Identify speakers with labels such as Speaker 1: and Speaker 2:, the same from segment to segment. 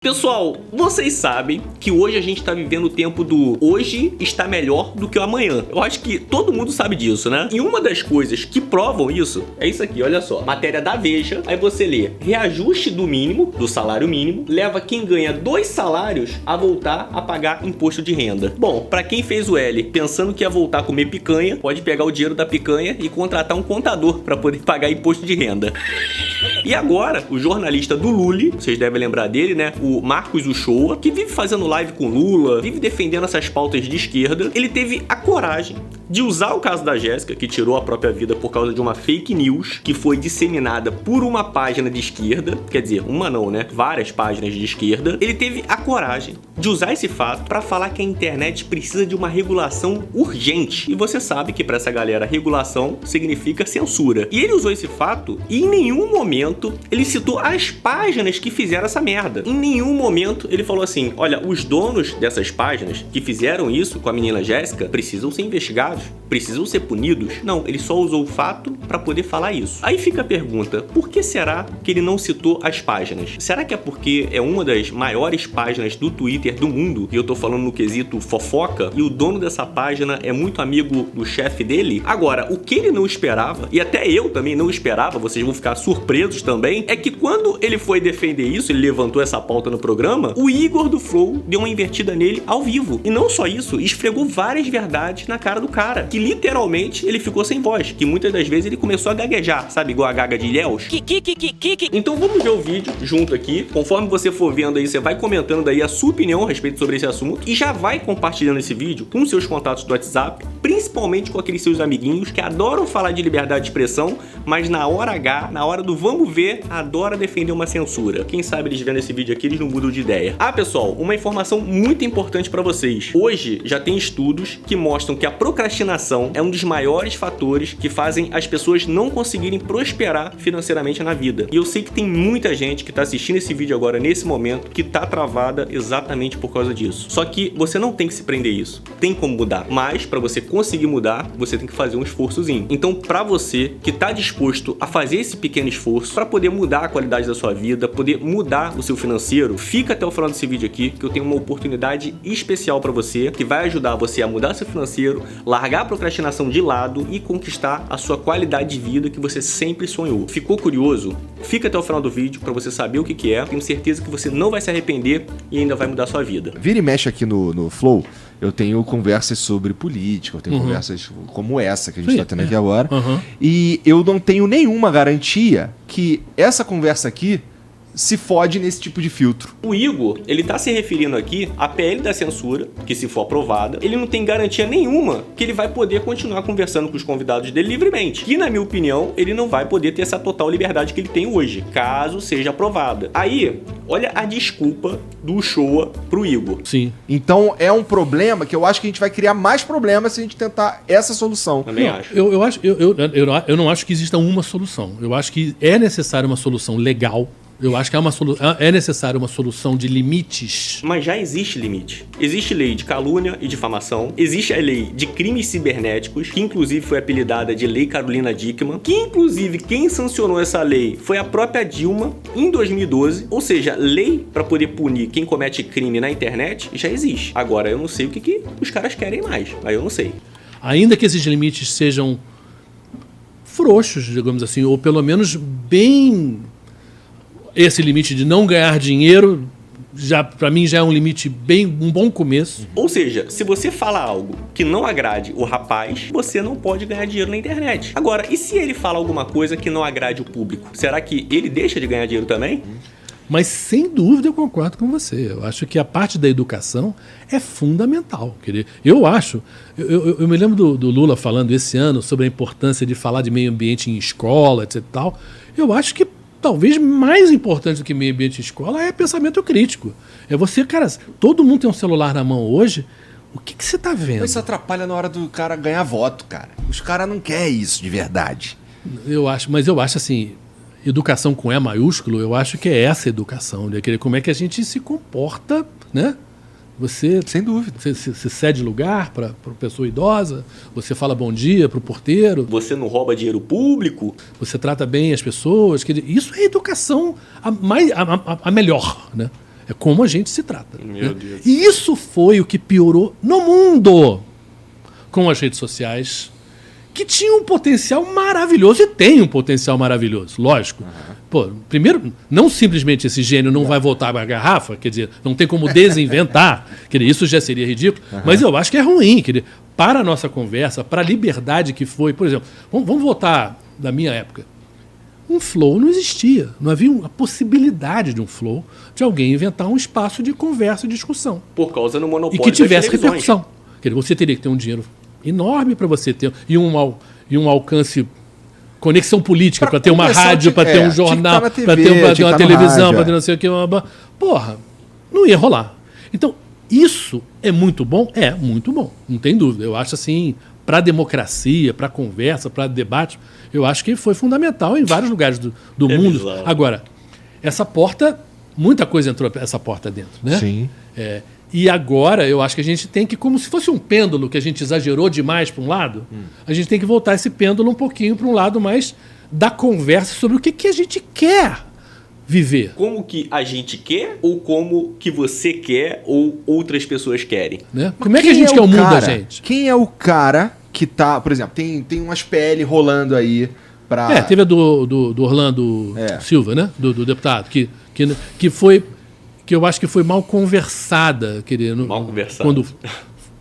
Speaker 1: Pessoal, vocês sabem que hoje a gente está vivendo o tempo do hoje está melhor do que o amanhã. Eu acho que todo mundo sabe disso, né? E uma das coisas que provam isso é isso aqui, olha só. Matéria da Veja, aí você lê: reajuste do mínimo, do salário mínimo, leva quem ganha 2 salários a voltar a pagar imposto de renda. Bom, para quem fez o L pensando que ia voltar a comer picanha, pode pegar o dinheiro da picanha e contratar um contador para poder pagar imposto de renda. E agora, o jornalista do Lully, vocês devem lembrar dele, né? O Marcos Uchoa, que vive fazendo live com Lula, vive defendendo essas pautas de esquerda, ele teve a coragem de usar o caso da Jéssica, que tirou a própria vida por causa de uma fake news que foi disseminada por uma página de esquerda, quer dizer, uma não, né? Várias páginas de esquerda. Ele teve a coragem de usar esse fato para falar que a internet precisa de uma regulação urgente. E você sabe que para essa galera, regulação significa censura. E ele usou esse fato e em nenhum momento ele citou as páginas que fizeram essa merda. Em nenhum momento ele falou assim: olha, os donos dessas páginas que fizeram isso com a menina Jéssica precisam ser investigados, precisam ser punidos. Não, ele só usou o fato para poder falar isso. Aí fica a pergunta: por que será que ele não citou as páginas? Será que é porque é uma das maiores páginas do Twitter do mundo, e eu tô falando no quesito fofoca, e o dono dessa página é muito amigo do chefe dele? Agora, o que ele não esperava, e até eu também não esperava, vocês vão ficar surpresos também, é que quando ele foi defender isso, ele levantou essa pauta no programa, o Igor do Flow deu uma invertida nele ao vivo. E não só isso, esfregou várias verdades na cara do cara, que literalmente ele ficou sem voz, que muitas das vezes ele começou a gaguejar, sabe, igual a gaga de Ilhéus. Então vamos ver o vídeo junto aqui. Conforme você for vendo aí, você vai comentando daí a sua opinião a respeito sobre esse assunto e já vai compartilhando esse vídeo com seus contatos do WhatsApp, principalmente com aqueles seus amiguinhos que adoram falar de liberdade de expressão, mas na hora H, na hora do vamos ver, adora defender uma censura. Quem sabe eles vendo esse vídeo aqui, eles não mudam de ideia. Ah, pessoal, uma informação muito importante para vocês. Hoje já tem estudos que mostram que a procrastinação é um dos maiores fatores que fazem as pessoas não conseguirem prosperar financeiramente na vida. E eu sei que tem muita gente que tá assistindo esse vídeo agora, nesse momento, que tá travada exatamente por causa disso. Só que você não tem que se prender a isso. Tem como mudar. Mas para você conseguir mudar, você tem que fazer um esforçozinho. Então, para você que tá disposto a fazer esse pequeno esforço para poder mudar a qualidade da sua vida, poder mudar o seu financeiro, fica até o final desse vídeo aqui, que eu tenho uma oportunidade especial para você, que vai ajudar você a mudar seu financeiro, largar a procrastinação de lado e conquistar a sua qualidade de vida que você sempre sonhou. Ficou curioso? Fica até o final do vídeo para você saber o que é. Tenho certeza que você não vai se arrepender e ainda vai mudar a sua vida.
Speaker 2: Vira e mexe aqui no Flow, eu tenho conversas sobre política, eu tenho conversas como essa que a gente está tendo aqui agora, e eu não tenho nenhuma garantia que essa conversa aqui se fode nesse tipo de filtro.
Speaker 1: O Igor, ele tá se referindo aqui à PL da censura, que se for aprovada, ele não tem garantia nenhuma que ele vai poder continuar conversando com os convidados dele livremente. Que, na minha opinião, ele não vai poder ter essa total liberdade que ele tem hoje, caso seja aprovada. Aí, olha a desculpa do Uchoa pro Igor.
Speaker 2: Sim. Então é um problema que eu acho que a gente vai criar mais problemas se a gente tentar essa solução.
Speaker 1: Também acho.
Speaker 3: Eu não acho que exista uma solução. Eu acho que é necessária uma solução legal. Eu acho que é necessário uma solução de limites.
Speaker 1: Mas já existe limite. Existe lei de calúnia e difamação. Existe a lei de crimes cibernéticos, que inclusive foi apelidada de Lei Carolina Dickmann, que inclusive quem sancionou essa lei foi a própria Dilma em 2012. Ou seja, lei para poder punir quem comete crime na internet já existe. Agora eu não sei o que os caras querem mais. Aí eu não sei.
Speaker 3: Ainda que esses limites sejam frouxos, digamos assim, ou pelo menos bem... Esse limite de não ganhar dinheiro, já para mim já é um limite um bom começo.
Speaker 1: Ou seja, se você fala algo que não agrade o rapaz, você não pode ganhar dinheiro na internet. Agora, e se ele fala alguma coisa que não agrade o público? Será que ele deixa de ganhar dinheiro também?
Speaker 3: Mas sem dúvida eu concordo com você. Eu acho que a parte da educação é fundamental. Eu acho, eu me lembro do Lula falando esse ano sobre a importância de falar de meio ambiente em escola, etc. Tal. Eu acho que talvez mais importante do que meio ambiente de escola é pensamento crítico. É você, cara, todo mundo tem um celular na mão hoje, o que você tá vendo?
Speaker 2: Isso atrapalha na hora do cara ganhar voto, cara. Os caras não querem isso de verdade.
Speaker 3: Mas eu acho assim, educação com E maiúsculo, eu acho que é essa educação, né? Como é que a gente se comporta, né? Você,
Speaker 2: sem dúvida,
Speaker 3: você cede lugar para pessoa idosa, você fala bom dia para o porteiro.
Speaker 1: Você não rouba dinheiro público.
Speaker 3: Você trata bem as pessoas. Isso é educação a melhor, né? É como a gente se trata.
Speaker 1: Meu Deus.
Speaker 3: E isso foi o que piorou no mundo com as redes sociais, que tinham um potencial maravilhoso e tem um potencial maravilhoso, lógico. Pô, primeiro, não simplesmente esse gênio não vai voltar para a garrafa, quer dizer, não tem como desinventar, quer dizer, isso já seria ridículo, mas eu acho que é ruim, quer dizer, para a nossa conversa, para a liberdade que foi, por exemplo, vamos voltar da minha época. Um flow não existia, não havia a possibilidade de um flow, de alguém inventar um espaço de conversa e discussão.
Speaker 1: Por causa do monopólio
Speaker 3: E que tivesse
Speaker 1: das televisões.
Speaker 3: repercussão. Quer dizer, você teria que ter um dinheiro enorme para você ter, e um alcance, conexão política, para ter uma rádio, para ter um jornal, para ter uma televisão, para ter não sei o que. Porra, não ia rolar. Então, isso é muito bom? É muito bom, não tem dúvida. Eu acho assim, para a democracia, para a conversa, para debate, eu acho que foi fundamental em vários lugares do mundo.
Speaker 1: Bizarro.
Speaker 3: Agora, essa porta, muita coisa entrou essa porta dentro, né?
Speaker 2: Sim.
Speaker 3: E agora eu acho que a gente tem que, como se fosse um pêndulo que a gente exagerou demais para um lado, a gente tem que voltar esse pêndulo um pouquinho para um lado mais da conversa sobre o que a gente quer viver.
Speaker 1: Como que a gente quer ou como que você quer ou outras pessoas querem?
Speaker 3: Né? Como é que a gente quer o mundo da gente?
Speaker 2: Quem é o cara que tá, por exemplo, tem umas PL rolando aí pra...
Speaker 3: Teve a do Orlando Silva, né? Do deputado, que foi... que eu acho que foi mal conversada,
Speaker 1: Mal conversada.
Speaker 3: quando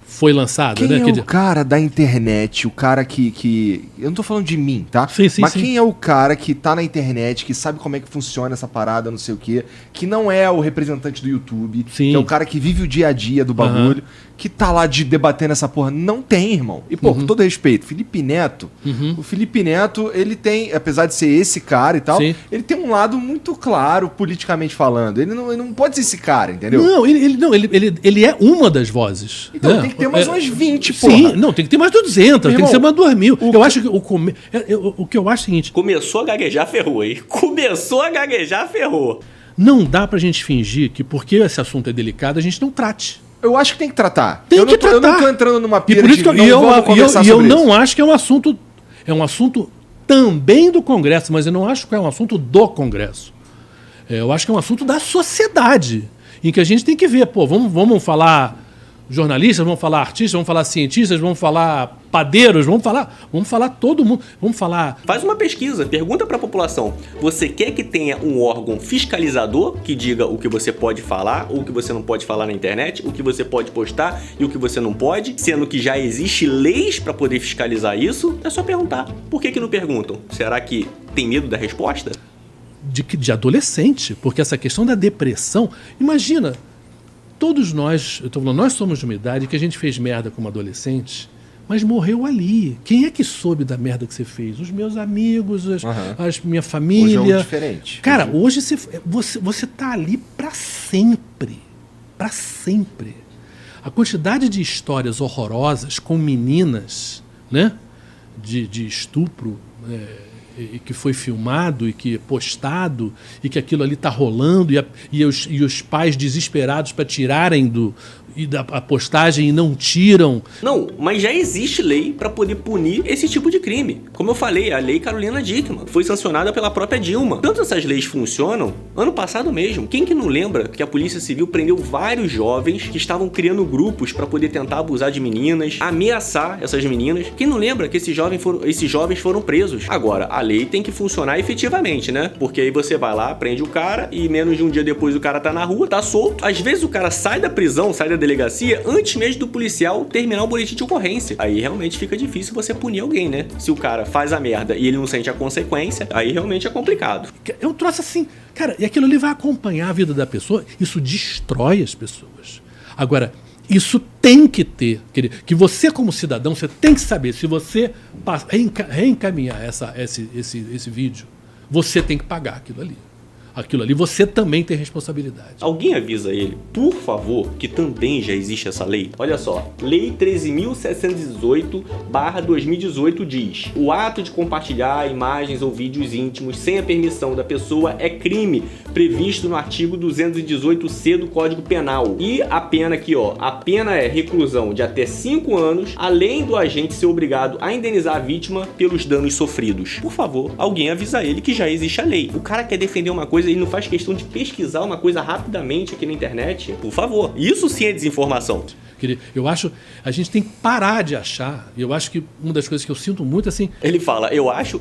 Speaker 3: foi lançada.
Speaker 2: Quem
Speaker 3: Né?
Speaker 2: é o cara da internet, o cara que... Eu não tô falando de mim, tá?
Speaker 3: Sim,
Speaker 2: Mas
Speaker 3: sim.
Speaker 2: quem é o cara que tá na internet, que sabe como é que funciona essa parada, não sei o quê, que não é o representante do YouTube,
Speaker 3: Sim.
Speaker 2: que é o cara que vive o dia a dia do bagulho, que tá lá debatendo essa porra. Não tem, irmão. E, pô, com todo respeito, Felipe Neto, o Felipe Neto, ele tem, apesar de ser esse cara e tal,
Speaker 3: Sim.
Speaker 2: ele tem um lado muito claro, politicamente falando. Ele não pode ser esse cara, entendeu?
Speaker 3: Não, ele é uma das vozes.
Speaker 2: Então
Speaker 3: né?
Speaker 2: tem que ter mais umas 20, porra.
Speaker 3: Sim, não, tem que ter mais 200, tem
Speaker 2: Irmão,
Speaker 3: que ser mais 2.000. Eu acho que o que eu acho é o seguinte,
Speaker 1: Começou a gaguejar, ferrou, hein? Começou a gaguejar, ferrou.
Speaker 3: não dá pra gente fingir que porque esse assunto é delicado, a gente não trate.
Speaker 2: Eu acho que tem que tratar.
Speaker 3: Tem
Speaker 2: eu
Speaker 3: que tratar.
Speaker 2: Eu não tô entrando numa
Speaker 3: E
Speaker 2: pira
Speaker 3: por isso que
Speaker 2: de não vamos conversar
Speaker 3: eu
Speaker 2: sobre
Speaker 3: não
Speaker 2: isso.
Speaker 3: acho que é um assunto também do Congresso, mas eu não acho que é um assunto do Congresso. Eu acho que é um assunto da sociedade, em que a gente tem que ver, pô, vamos falar jornalistas, vamos falar artistas, vamos falar cientistas, vamos falar padeiros, vamos falar todo mundo, vamos falar...
Speaker 1: Faz uma pesquisa, pergunta pra população. Você quer que tenha um órgão fiscalizador que diga o que você pode falar, ou o que você não pode falar na internet, o que você pode postar e o que você não pode, sendo que já existe leis pra poder fiscalizar isso? É só perguntar. Por que não perguntam? Será que tem medo da resposta?
Speaker 3: De adolescente, porque essa questão da depressão, imagina, todos nós, eu tô falando, nós somos de uma idade que a gente fez merda como adolescente, mas morreu ali. Quem é que soube da merda que você fez? Os meus amigos, minha família.
Speaker 2: Hoje é um diferente.
Speaker 3: Cara, hoje você tá ali pra sempre. Pra sempre. A quantidade de histórias horrorosas com meninas, né? De estupro, e que foi filmado e que é postado e que aquilo ali está rolando e os pais desesperados para tirarem da postagem e não tiram.
Speaker 1: Não, mas já existe lei para poder punir esse tipo de crime. Como eu falei, a lei Carolina Dickmann foi sancionada pela própria Dilma. Tanto essas leis funcionam, ano passado mesmo. Quem que não lembra que a Polícia Civil prendeu vários jovens que estavam criando grupos para poder tentar abusar de meninas, ameaçar essas meninas? Quem não lembra que esses jovens foram presos? Agora, a lei tem que funcionar efetivamente, né? Porque aí você vai lá, prende o cara e menos de um dia depois o cara tá na rua, tá solto. Às vezes o cara sai da prisão, sai da delegacia antes mesmo do policial terminar o boletim de ocorrência. Aí realmente fica difícil você punir alguém, né? Se o cara faz a merda e ele não sente a consequência, aí realmente é complicado.
Speaker 3: É um troço assim, cara, e aquilo ali vai acompanhar a vida da pessoa, isso destrói as pessoas. Agora, isso tem que ter, que você como cidadão, você tem que saber, se você reencaminhar esse vídeo, você tem que pagar aquilo ali. Aquilo ali você também tem responsabilidade.
Speaker 1: Alguém avisa ele, por favor, que também já existe essa lei? Olha só, Lei 13.718/2018 diz: o ato de compartilhar imagens ou vídeos íntimos sem a permissão da pessoa é crime, previsto no artigo 218C do Código Penal. E a pena aqui, ó, a pena é reclusão de até 5 anos, além do agente ser obrigado a indenizar a vítima pelos danos sofridos. Por favor, alguém avisa ele que já existe a lei. O cara quer defender uma coisa coisa, ele não faz questão de pesquisar uma coisa rapidamente aqui na internet. Por favor. Isso sim é desinformação.
Speaker 3: Eu acho, a gente tem que parar de achar, e eu acho que uma das coisas que eu sinto muito assim...
Speaker 1: Ele fala, eu acho,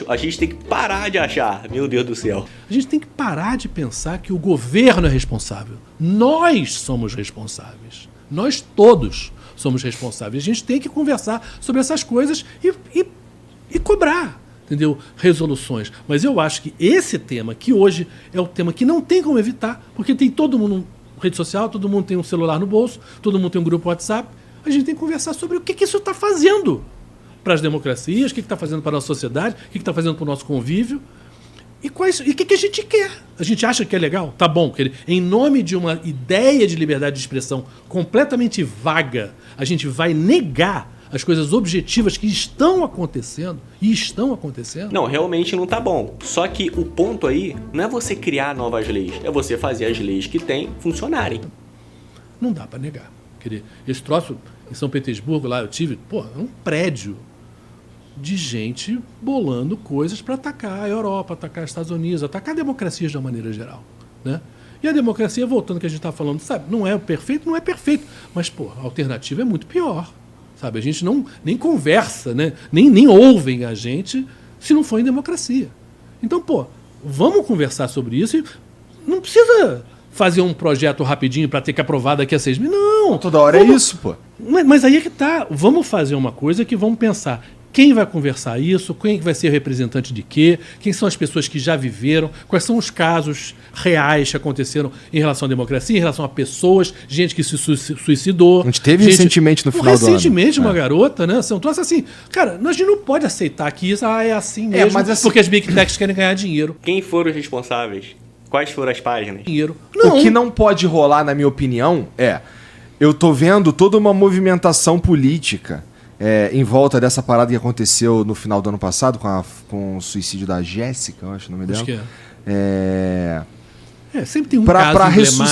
Speaker 1: a gente tem que parar de achar. Meu Deus do céu.
Speaker 3: A gente tem que parar de pensar que o governo é responsável. Nós somos responsáveis. Nós todos somos responsáveis. A gente tem que conversar sobre essas coisas e cobrar, entendeu? Resoluções. Mas eu acho que esse tema, que hoje é o tema que não tem como evitar, porque tem todo mundo... rede social, todo mundo tem um celular no bolso, todo mundo tem um grupo WhatsApp. A gente tem que conversar sobre o que isso está fazendo para as democracias, o que está fazendo para a nossa sociedade, o que está fazendo para o nosso convívio e o que a gente quer. A gente acha que é legal? Tá bom. Em nome de uma ideia de liberdade de expressão completamente vaga, a gente vai negar as coisas objetivas que estão acontecendo e estão acontecendo.
Speaker 1: Não, realmente não tá bom. Só que o ponto aí não é você criar novas leis, é você fazer as leis que tem funcionarem.
Speaker 3: Não dá para negar. Esse troço em São Petersburgo, lá eu tive, um prédio de gente bolando coisas para atacar a Europa, atacar os Estados Unidos, atacar democracias de uma maneira geral, né? E a democracia, voltando ao que a gente está falando, sabe, não é perfeito, mas, a alternativa é muito pior. Sabe, a gente nem conversa, né? nem ouvem a gente se não for em democracia. Então, vamos conversar sobre isso e não precisa fazer um projeto rapidinho para ter que aprovar daqui a 6 meses. Não!
Speaker 2: Toda hora é isso, pô.
Speaker 3: Mas aí é que tá. Vamos fazer uma coisa que vamos pensar. Quem vai conversar isso? Quem vai ser representante de quê? Quem são as pessoas que já viveram? Quais são os casos reais que aconteceram em relação à democracia, em relação a pessoas, gente que se suicidou.
Speaker 2: A gente teve recentemente no final do ano.
Speaker 3: Recentemente uma garota, né? Um troço assim. Cara, a gente não pode aceitar que isso é assim mesmo,
Speaker 2: mas assim,
Speaker 3: porque as big techs querem ganhar dinheiro.
Speaker 1: Quem foram os responsáveis? Quais foram as páginas?
Speaker 3: Dinheiro.
Speaker 2: O que não pode rolar, na minha opinião, eu tô vendo toda uma movimentação política em volta dessa parada que aconteceu no final do ano passado com o suicídio da Jéssica, eu acho o nome dela.
Speaker 3: Acho que sempre tem um
Speaker 2: pra
Speaker 3: caso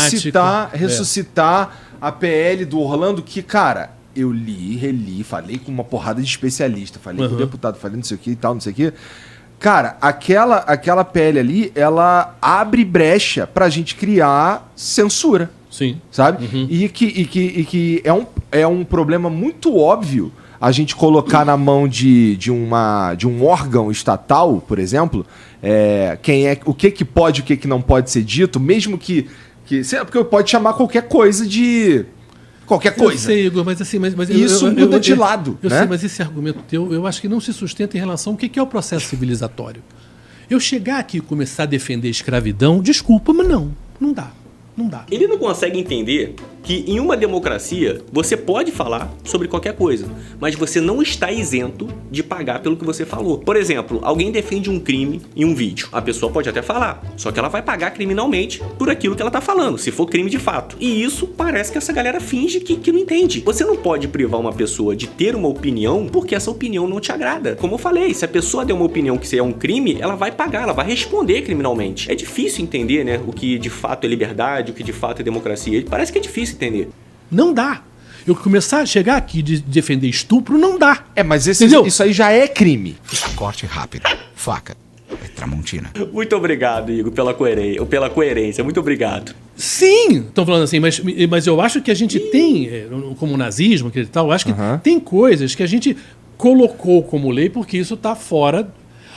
Speaker 2: ressuscitar a PL do Orlando, que, cara, eu li, reli, falei com uma porrada de especialista, falei com o deputado, falei não sei o que e tal, não sei o que. Cara, aquela PL ali, ela abre brecha pra gente criar censura.
Speaker 3: Sim.
Speaker 2: Sabe? E que é um problema muito óbvio a gente colocar na mão de um órgão estatal, por exemplo, o que pode e o que não pode ser dito, mesmo que porque pode chamar qualquer coisa de qualquer coisa.
Speaker 3: Eu sei, Igor, mas assim...
Speaker 2: Isso muda de lado.
Speaker 3: Eu
Speaker 2: né?
Speaker 3: sei, mas esse argumento teu, eu acho que não se sustenta em relação ao que é o processo civilizatório. Eu chegar aqui e começar a defender a escravidão, desculpa, mas não dá. Não dá.
Speaker 1: Ele não consegue entender que em uma democracia você pode falar sobre qualquer coisa, mas você não está isento de pagar pelo que você falou. Por exemplo, alguém defende um crime em um vídeo. A pessoa pode até falar, só que ela vai pagar criminalmente por aquilo que ela tá falando, se for crime de fato. E isso parece que essa galera finge que não entende. Você não pode privar uma pessoa de ter uma opinião porque essa opinião não te agrada. Como eu falei, se a pessoa der uma opinião que é um crime, ela vai pagar, ela vai responder criminalmente. É difícil entender, né, o que de fato é liberdade, o que de fato é democracia. Parece que é difícil entender.
Speaker 3: Não dá. Eu começar a chegar aqui de defender estupro, não dá.
Speaker 2: Mas isso aí já é crime.
Speaker 4: Corte rápido. Faca. É Tramontina.
Speaker 1: Muito obrigado, Igor, pela coerência. Muito obrigado.
Speaker 3: Sim! Estão falando assim, mas eu acho que a gente tem, como o nazismo, que tal, eu acho que tem coisas que a gente colocou como lei porque isso está fora.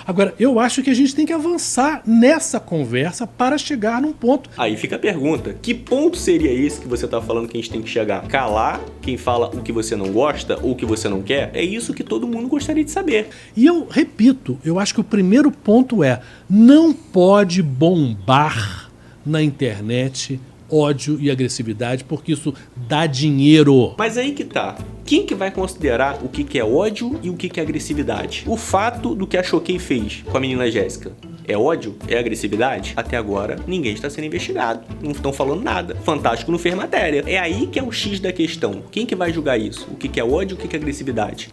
Speaker 3: Agora, eu acho que a gente tem que avançar nessa conversa para chegar num ponto.
Speaker 1: Aí fica a pergunta, que ponto seria esse que você tá falando que a gente tem que chegar? Calar quem fala o que você não gosta ou o que você não quer? É isso que todo mundo gostaria de saber.
Speaker 3: E eu repito, eu acho que o primeiro ponto não pode bombar na internet ódio e agressividade, porque isso dá dinheiro.
Speaker 1: Mas aí que tá. Quem que vai considerar o que é ódio e o que é agressividade? O fato do que a Choquei fez com a menina Jéssica é ódio? É agressividade? Até agora, ninguém está sendo investigado. Não estão falando nada. Fantástico não fez matéria. É aí que é o X da questão. Quem que vai julgar isso? O que é ódio e o que é agressividade?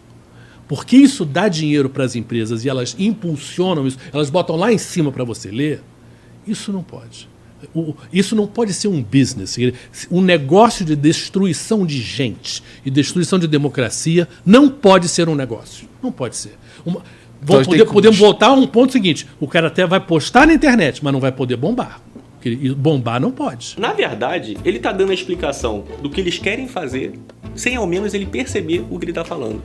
Speaker 3: Porque isso dá dinheiro para as empresas e elas impulsionam isso, elas botam lá em cima para você ler. Isso não pode. Isso não pode ser um business. Um negócio de destruição de gente e destruição de democracia não pode ser um negócio. Não pode ser. Podemos voltar a um ponto seguinte. O cara até vai postar na internet, mas não vai poder bombar. E bombar não pode.
Speaker 1: Na verdade, ele tá dando a explicação do que eles querem fazer, sem ao menos ele perceber o que ele tá falando.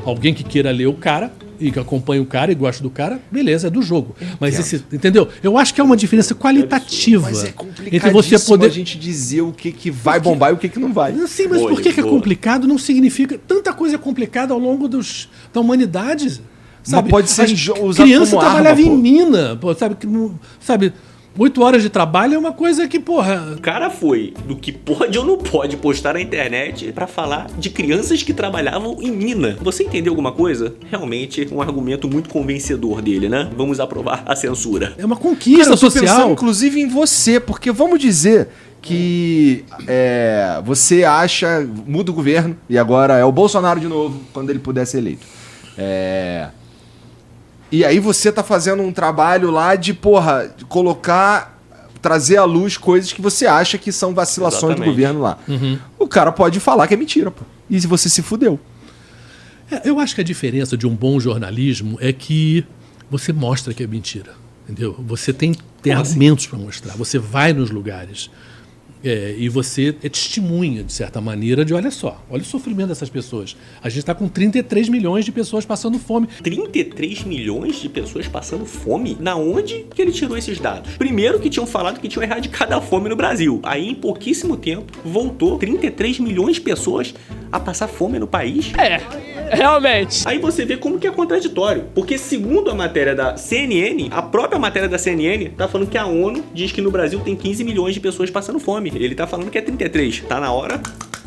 Speaker 3: Alguém que queira ler o cara e que acompanhe o cara e goste do cara, beleza, é do jogo. Mas entendeu? Eu acho que é uma diferença qualitativa.
Speaker 2: Mas é
Speaker 3: entre você poder
Speaker 2: a gente dizer o que vai bombar e o que não vai.
Speaker 3: Sim, mas por que é complicado não significa... Tanta coisa é complicada ao longo da humanidade. Sabe?
Speaker 2: Mas pode ser usado
Speaker 3: criança
Speaker 2: como
Speaker 3: trabalhava
Speaker 2: arma,
Speaker 3: em mina, pô, sabe? 8 horas de trabalho é uma coisa que, porra...
Speaker 1: O cara foi do que pode ou não pode postar na internet pra falar de crianças que trabalhavam em mina. Você entendeu alguma coisa? Realmente um argumento muito convencedor dele, né? Vamos aprovar a censura.
Speaker 3: É uma conquista
Speaker 2: Cara, eu tô
Speaker 3: social.
Speaker 2: pensando, inclusive, em você, porque vamos dizer que você muda o governo e agora é o Bolsonaro de novo, quando ele puder ser eleito. E aí você tá fazendo um trabalho lá de trazer à luz coisas que você acha que são vacilações do governo lá.
Speaker 3: Uhum.
Speaker 2: O cara pode falar que é mentira, pô. E se você se fudeu.
Speaker 3: Eu acho que a diferença de um bom jornalismo é que você mostra que é mentira, entendeu? Você tem argumentos para mostrar, você vai nos lugares e você é testemunha, de certa maneira, de olha o sofrimento dessas pessoas. A gente está com 33 milhões de pessoas passando fome.
Speaker 1: 33 milhões de pessoas passando fome? Na onde que ele tirou esses dados? Primeiro que tinham falado que tinham erradicado a fome no Brasil. Aí, em pouquíssimo tempo, voltou 33 milhões de pessoas a passar fome no país?
Speaker 5: Realmente.
Speaker 1: Aí você vê como que é contraditório. Porque segundo a matéria da CNN, a própria matéria da CNN tá falando que a ONU diz que no Brasil tem 15 milhões de pessoas passando fome. Ele tá falando que é 33. Tá na hora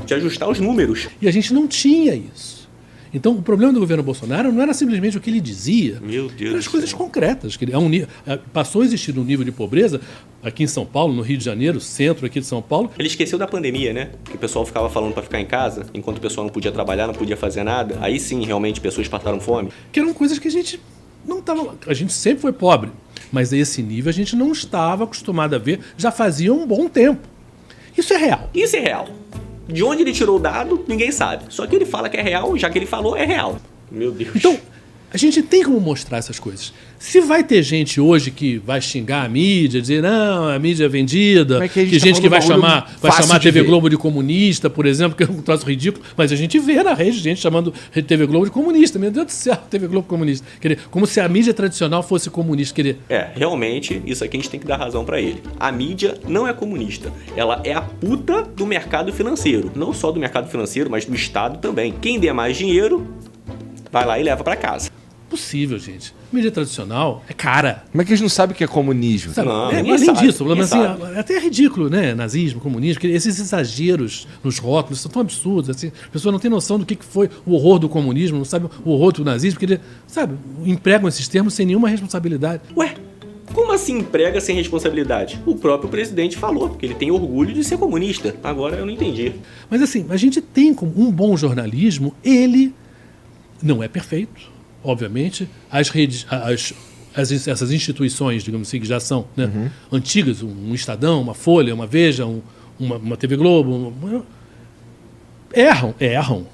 Speaker 1: de ajustar os números.
Speaker 3: E a gente não tinha isso. Então, o problema do governo Bolsonaro não era simplesmente o que ele dizia.
Speaker 1: Meu Deus.
Speaker 3: Eram as coisas concretas. Que passou a existir um nível de pobreza aqui em São Paulo, no Rio de Janeiro, centro aqui de São Paulo.
Speaker 1: Ele esqueceu da pandemia, né? Que o pessoal ficava falando pra ficar em casa, enquanto o pessoal não podia trabalhar, não podia fazer nada. Aí sim, realmente, pessoas passaram fome.
Speaker 3: Que eram coisas que a gente não estava... A gente sempre foi pobre. Mas a esse nível a gente não estava acostumado a ver. Já fazia um bom tempo. Isso é real.
Speaker 1: Isso é real. De onde ele tirou o dado, ninguém sabe. Só que ele fala que é real, já que ele falou, é real. Meu Deus.
Speaker 3: Então, a gente tem como mostrar essas coisas. Se vai ter gente hoje que vai xingar a mídia, dizer, não, a mídia é vendida, tem gente que vai chamar a TV Globo de comunista, por exemplo, que é um troço ridículo, mas a gente vê na rede gente chamando a TV Globo de comunista. Meu Deus do céu, TV Globo comunista. Como se a mídia tradicional fosse comunista.
Speaker 1: Realmente, isso aqui a gente tem que dar razão pra ele. A mídia não é comunista. Ela é a puta do mercado financeiro. Não só do mercado financeiro, mas do Estado também. Quem der mais dinheiro, vai lá e leva pra casa.
Speaker 3: Possível, gente. Mídia tradicional é cara.
Speaker 2: Como é que eles não sabem o que é comunismo?
Speaker 1: Não,
Speaker 3: além disso, até é ridículo, né? Nazismo, comunismo, esses exageros nos rótulos são tão absurdos. Assim, a pessoa não tem noção do que foi o horror do comunismo, não sabe o horror do nazismo, porque, sabe, empregam esses termos sem nenhuma responsabilidade.
Speaker 1: Ué, como assim emprega sem responsabilidade? O próprio presidente falou que ele tem orgulho de ser comunista. Agora eu não entendi.
Speaker 3: Mas assim, a gente tem como um bom jornalismo, ele não é perfeito. Obviamente, as redes, essas instituições, digamos assim, que já são antigas, um Estadão, uma Folha, uma Veja, uma TV Globo, erram.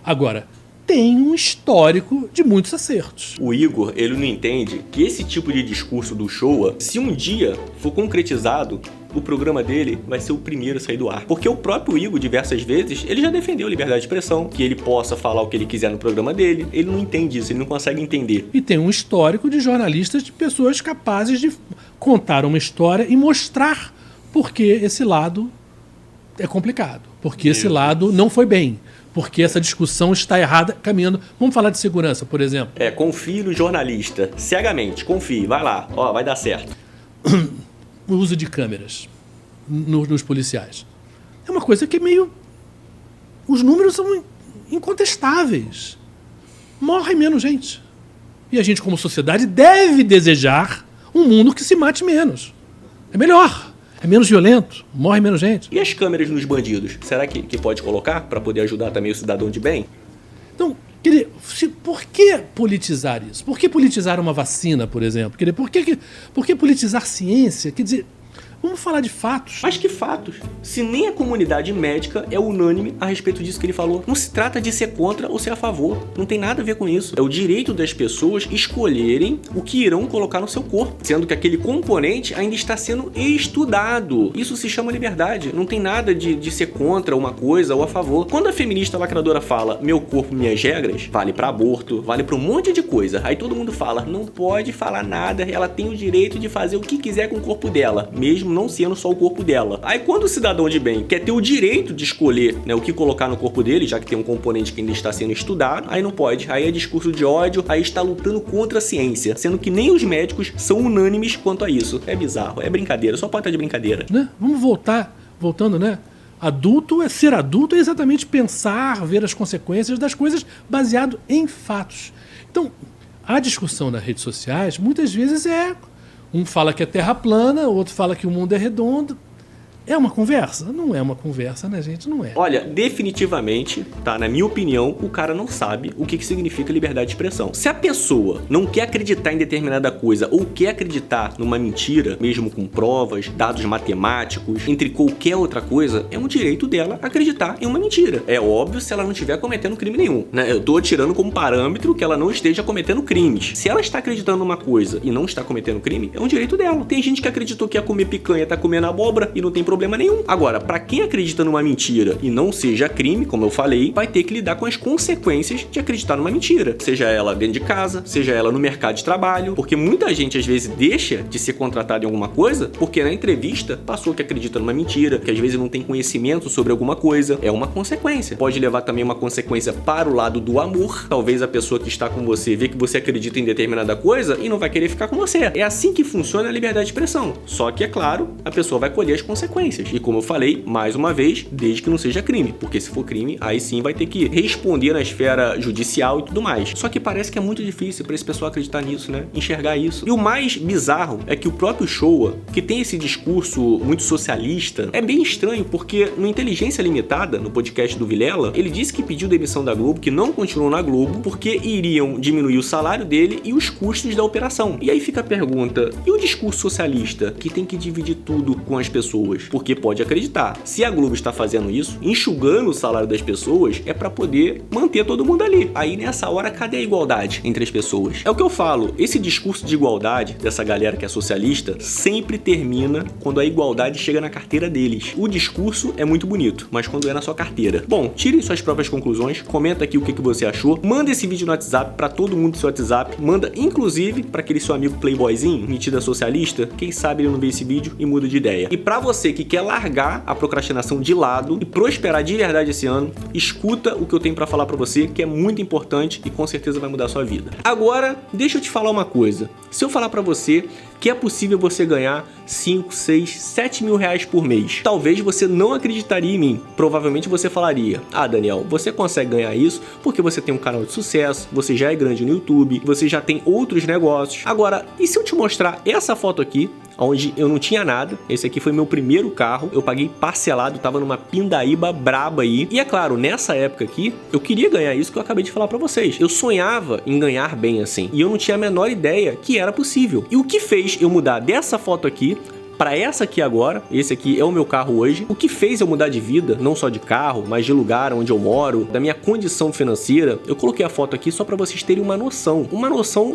Speaker 3: Agora, tem um histórico de muitos acertos.
Speaker 1: O Igor, ele não entende que esse tipo de discurso do Showa, se um dia for concretizado, o programa dele vai ser o primeiro a sair do ar. Porque o próprio Igor, diversas vezes, ele já defendeu a liberdade de expressão, que ele possa falar o que ele quiser no programa dele. Ele não entende isso, ele não consegue entender.
Speaker 3: E tem um histórico de jornalistas, de pessoas capazes de contar uma história e mostrar por que esse lado é complicado. Porque esse lado não foi bem. Porque essa discussão está errada, caminhando. Vamos falar de segurança, por exemplo.
Speaker 1: Confie no jornalista. Cegamente, confie. Vai lá. Vai dar certo.
Speaker 3: O uso de câmeras nos policiais. É uma coisa que é meio... Os números são incontestáveis. Morre menos gente. E a gente, como sociedade, deve desejar um mundo que se mate menos. É melhor. É menos violento. Morre menos gente.
Speaker 1: E as câmeras nos bandidos? Será que pode colocar para poder ajudar também o cidadão de bem?
Speaker 3: Então, por que politizar isso? Por que politizar uma vacina, por exemplo? Por que politizar ciência? Quer dizer, Vamos falar de fatos.
Speaker 1: Mas que fatos? Se nem a comunidade médica é unânime a respeito disso que ele falou. Não se trata de ser contra ou ser a favor. Não tem nada a ver com isso. É o direito das pessoas escolherem o que irão colocar no seu corpo, sendo que aquele componente ainda está sendo estudado. Isso se chama liberdade. Não tem nada de ser contra uma coisa ou a favor. Quando a feminista lacradora fala meu corpo, minhas regras, vale pra aborto, vale pra um monte de coisa. Aí todo mundo fala, não pode falar nada, ela tem o direito de fazer o que quiser com o corpo dela, mesmo não sendo só o corpo dela. Aí quando o cidadão de bem quer ter o direito de escolher, né, o que colocar no corpo dele, já que tem um componente que ainda está sendo estudado, aí não pode. Aí é discurso de ódio, aí está lutando contra a ciência, sendo que nem os médicos são unânimes quanto a isso. É bizarro, é brincadeira, só pode estar de brincadeira.
Speaker 3: Né? Vamos voltando, né? Ser adulto é exatamente pensar, ver as consequências das coisas baseado em fatos. Então, a discussão nas redes sociais, muitas vezes um fala que a Terra é plana, o outro fala que o mundo é redondo. É uma conversa? Não é uma conversa, né, gente? Não é.
Speaker 1: Olha, definitivamente, tá? Na minha opinião, o cara não sabe o que significa liberdade de expressão. Se a pessoa não quer acreditar em determinada coisa ou quer acreditar numa mentira, mesmo com provas, dados matemáticos, entre qualquer outra coisa, é um direito dela acreditar em uma mentira. É óbvio se ela não estiver cometendo crime nenhum, né? Eu tô tirando como parâmetro que ela não esteja cometendo crimes. Se ela está acreditando numa coisa e não está cometendo crime, é um direito dela. Tem gente que acreditou que ia comer picanha, tá comendo abóbora e não tem problema nenhum. Agora, pra quem acredita numa mentira e não seja crime, como eu falei, vai ter que lidar com as consequências de acreditar numa mentira. Seja ela dentro de casa, seja ela no mercado de trabalho, porque muita gente às vezes deixa de ser contratada em alguma coisa porque na entrevista passou que acredita numa mentira, que às vezes não tem conhecimento sobre alguma coisa. É uma consequência. Pode levar também uma consequência para o lado do amor. Talvez a pessoa que está com você vê que você acredita em determinada coisa e não vai querer ficar com você. É assim que funciona a liberdade de expressão. Só que, é claro, a pessoa vai colher as consequências. E como eu falei, mais uma vez, desde que não seja crime. Porque se for crime, aí sim vai ter que responder na esfera judicial e tudo mais. Só que parece que é muito difícil para esse pessoal acreditar nisso, né? Enxergar isso. E o mais bizarro é que o próprio Showa, que tem esse discurso muito socialista, é bem estranho, porque no Inteligência Limitada, no podcast do Vilela, ele disse que pediu demissão da Globo, que não continuou na Globo, porque iriam diminuir o salário dele e os custos da operação. E aí fica a pergunta, e o discurso socialista, que tem que dividir tudo com as pessoas? Porque pode acreditar, se a Globo está fazendo isso, enxugando o salário das pessoas, é para poder manter todo mundo ali. Aí nessa hora, cadê a igualdade entre as pessoas? É o que eu falo, esse discurso de igualdade dessa galera que é socialista sempre termina quando a igualdade chega na carteira deles. O discurso é muito bonito, mas quando é na sua carteira. Bom, tirem suas próprias conclusões, comenta aqui o que você achou, manda esse vídeo no WhatsApp para todo mundo do seu WhatsApp, manda inclusive para aquele seu amigo playboyzinho, metida socialista, quem sabe ele não vê esse vídeo e muda de ideia. E para você que quer largar a procrastinação de lado e prosperar de verdade esse ano, escuta o que eu tenho para falar para você, que é muito importante e com certeza vai mudar a sua vida. Agora, deixa eu te falar uma coisa. Se eu falar para você que é possível você ganhar 5, 6, 7 mil reais por mês, talvez você não acreditaria em mim. Provavelmente você falaria, Daniel, você consegue ganhar isso porque você tem um canal de sucesso, você já é grande no YouTube, você já tem outros negócios. Agora, e se eu te mostrar essa foto aqui, onde eu não tinha nada, esse aqui foi meu primeiro carro, eu paguei parcelado, tava numa pindaíba braba aí, e é claro, nessa época aqui, eu queria ganhar isso que eu acabei de falar pra vocês. Eu sonhava em ganhar bem assim, e eu não tinha a menor ideia que era possível. E o que fez eu mudar dessa foto aqui para essa aqui agora, esse aqui é o meu carro hoje, o que fez eu mudar de vida, não só de carro, mas de lugar onde eu moro, da minha condição financeira, eu coloquei a foto aqui só para vocês terem uma noção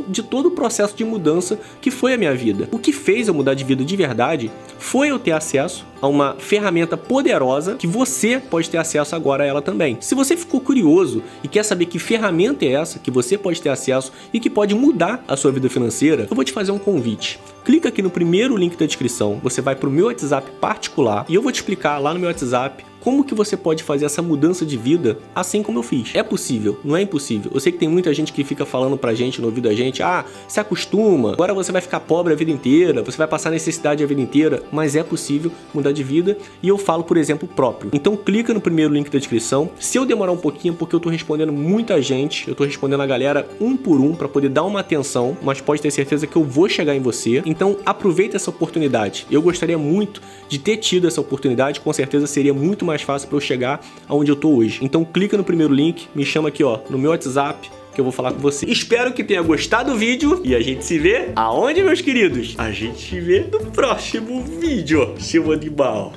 Speaker 1: de todo o processo de mudança que foi a minha vida. O que fez eu mudar de vida de verdade foi eu ter acesso a uma ferramenta poderosa que você pode ter acesso agora a ela também. Se você ficou curioso e quer saber que ferramenta é essa que você pode ter acesso e que pode mudar a sua vida financeira, eu vou te fazer um convite. Clica aqui no primeiro link da descrição, você vai para o meu WhatsApp particular e eu vou te explicar lá no meu WhatsApp como que você pode fazer essa mudança de vida assim como eu fiz. É possível, não é impossível. Eu sei que tem muita gente que fica falando pra gente, no ouvido da gente, se acostuma, agora você vai ficar pobre a vida inteira, você vai passar necessidade a vida inteira, mas é possível mudar de vida e eu falo por exemplo próprio. Então clica no primeiro link da descrição. Se eu demorar um pouquinho, porque eu tô respondendo muita gente, eu tô respondendo a galera um por um pra poder dar uma atenção, mas pode ter certeza que eu vou chegar em você. Então aproveita essa oportunidade. Eu gostaria muito de ter tido essa oportunidade, com certeza seria muito mais fácil para eu chegar aonde eu tô hoje. Então clica no primeiro link, me chama aqui no meu WhatsApp, que eu vou falar com você. Espero que tenha gostado do vídeo e a gente se vê aonde, meus queridos? A gente se vê no próximo vídeo, seu animal.